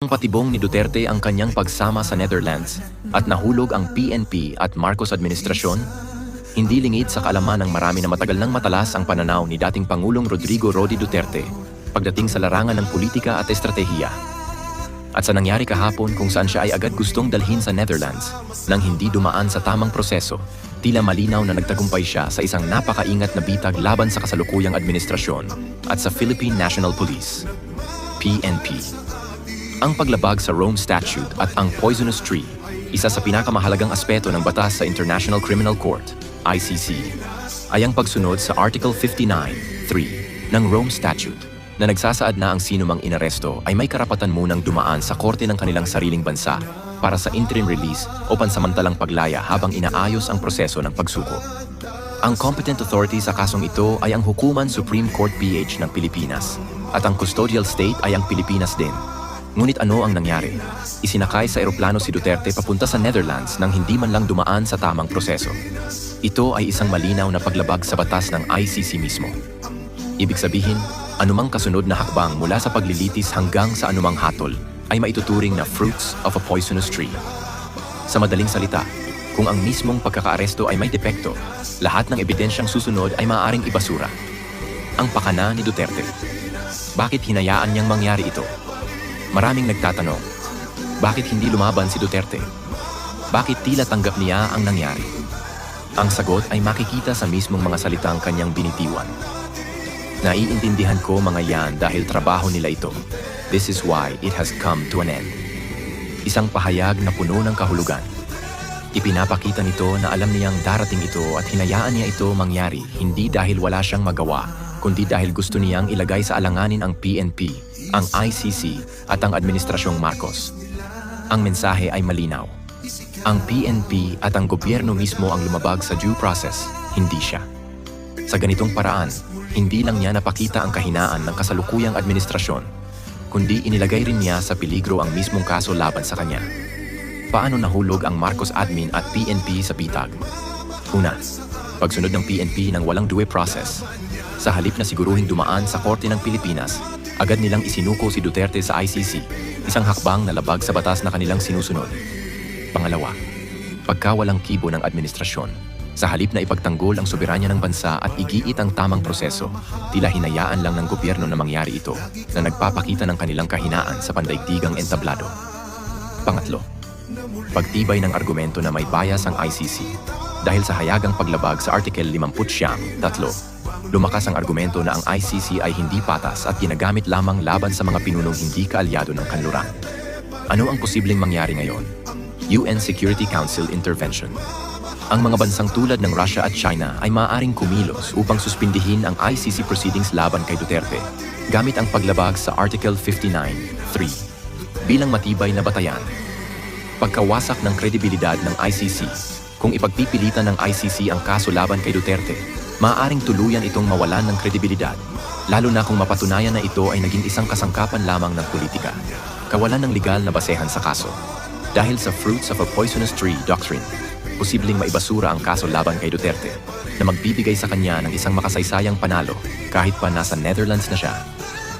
Patibong ni Duterte ang kanyang pagsama sa Netherlands at nahulog ang PNP at Marcos administrasyon, hindi lingid sa kaalaman ng marami na matagal nang matalas ang pananaw ni dating Pangulong Rodrigo Rody Duterte pagdating sa larangan ng politika at estratehiya. At sa nangyari kahapon kung saan siya ay agad gustong dalhin sa Netherlands nang hindi dumaan sa tamang proseso, tila malinaw na nagtagumpay siya sa isang napakaingat na bitag laban sa kasalukuyang administrasyon at sa Philippine National Police, PNP. Ang paglabag sa Rome Statute at ang Poisonous Tree, isa sa pinakamahalagang aspeto ng batas sa International Criminal Court, ICC, ay ang pagsunod sa Article 59(3) ng Rome Statute na nagsasaad na ang sinumang inaresto ay may karapatan munang dumaan sa korte ng kanilang sariling bansa para sa interim release o pansamantalang paglaya habang inaayos ang proseso ng pagsuko. Ang competent authority sa kasong ito ay ang Hukuman Supreme Court PH ng Pilipinas at ang custodial state ay ang Pilipinas din. Ngunit ano ang nangyari? Isinakay sa eroplano si Duterte papunta sa Netherlands nang hindi man lang dumaan sa tamang proseso. Ito ay isang malinaw na paglabag sa batas ng ICC mismo. Ibig sabihin, anumang kasunod na hakbang mula sa paglilitis hanggang sa anumang hatol ay maituturing na fruits of a poisonous tree. Sa madaling salita, kung ang mismong pagkakaaresto ay may depekto, lahat ng ebidensyang susunod ay maaaring ibasura. Ang pakana ni Duterte. Bakit hinayaan niyang mangyari ito? Maraming nagtatanong, bakit hindi lumaban si Duterte? Bakit tila tanggap niya ang nangyari? Ang sagot ay makikita sa mismong mga salitang kanyang binitiwan. Naiintindihan ko mga yan dahil trabaho nila ito. This is why it has come to an end. Isang pahayag na puno ng kahulugan. Ipinapakita nito na alam niyang darating ito at hinayaan niya ito mangyari hindi dahil wala siyang magawa, kundi dahil gusto niyang ilagay sa alanganin ang PNP, ang ICC at ang Administrasyong Marcos. Ang mensahe ay malinaw. Ang PNP at ang gobyerno mismo ang lumabag sa due process, hindi siya. Sa ganitong paraan, hindi lang niya napakita ang kahinaan ng kasalukuyang administrasyon, kundi inilagay rin niya sa peligro ang mismong kaso laban sa kanya. Paano nahulog ang Marcos admin at PNP sa bitag? Una, pagsunod ng PNP ng walang due process. Sa halip na siguruhing dumaan sa Korte ng Pilipinas, agad nilang isinuko si Duterte sa ICC, isang hakbang na labag sa batas na kanilang sinusunod. Pangalawa, pagkawalang kibo ng administrasyon. Sa halip na ipagtanggol ang soberanya ng bansa at igiit ang tamang proseso, tila hinayaan lang ng gobyerno na mangyari ito na nagpapakita ng kanilang kahinaan sa pandaigdigang entablado. Pangatlo, pagtibay ng argumento na may bias ang ICC. Dahil sa hayagang paglabag sa Article 59(3), lumakas ang argumento na ang ICC ay hindi patas at ginagamit lamang laban sa mga pinunong hindi kaalyado ng kanluran. Ano ang posibleng mangyari ngayon? UN Security Council Intervention. Ang mga bansang tulad ng Russia at China ay maaaring kumilos upang suspindihin ang ICC proceedings laban kay Duterte gamit ang paglabag sa Article 59(3) bilang matibay na batayan. Pagkawasak ng kredibilidad ng ICC. Kung ipagpipilitan ng ICC ang kaso laban kay Duterte, maaaring tuluyan itong mawalan ng kredibilidad, lalo na kung mapatunayan na ito ay naging isang kasangkapan lamang ng politika. Kawalan ng legal na basehan sa kaso. Dahil sa fruits of a poisonous tree doctrine, posibleng maibasura ang kaso laban kay Duterte na magbibigay sa kanya ng isang makasaysayang panalo kahit pa nasa Netherlands na siya.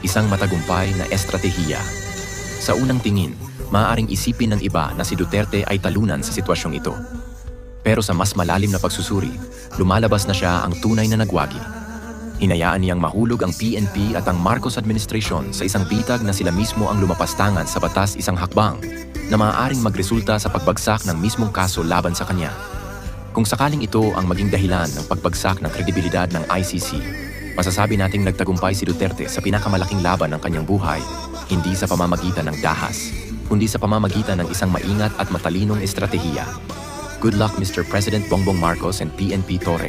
Isang matagumpay na estratehiya. Sa unang tingin, maaaring isipin ng iba na si Duterte ay talunan sa sitwasyong ito. Pero sa mas malalim na pagsusuri, lumalabas na siya ang tunay na nagwagi. Hinayaan niyang mahulog ang PNP at ang Marcos administration sa isang bitag na sila mismo ang lumapastangan sa batas, isang hakbang na maaaring magresulta sa pagbagsak ng mismong kaso laban sa kanya. Kung sakaling ito ang maging dahilan ng pagbagsak ng kredibilidad ng ICC, masasabi nating nagtagumpay si Duterte sa pinakamalaking laban ng kanyang buhay, hindi sa pamamagitan ng dahas, kundi sa pamamagitan ng isang maingat at matalinong estratehiya. Good luck, Mr. President Bongbong Marcos and PNP Torre.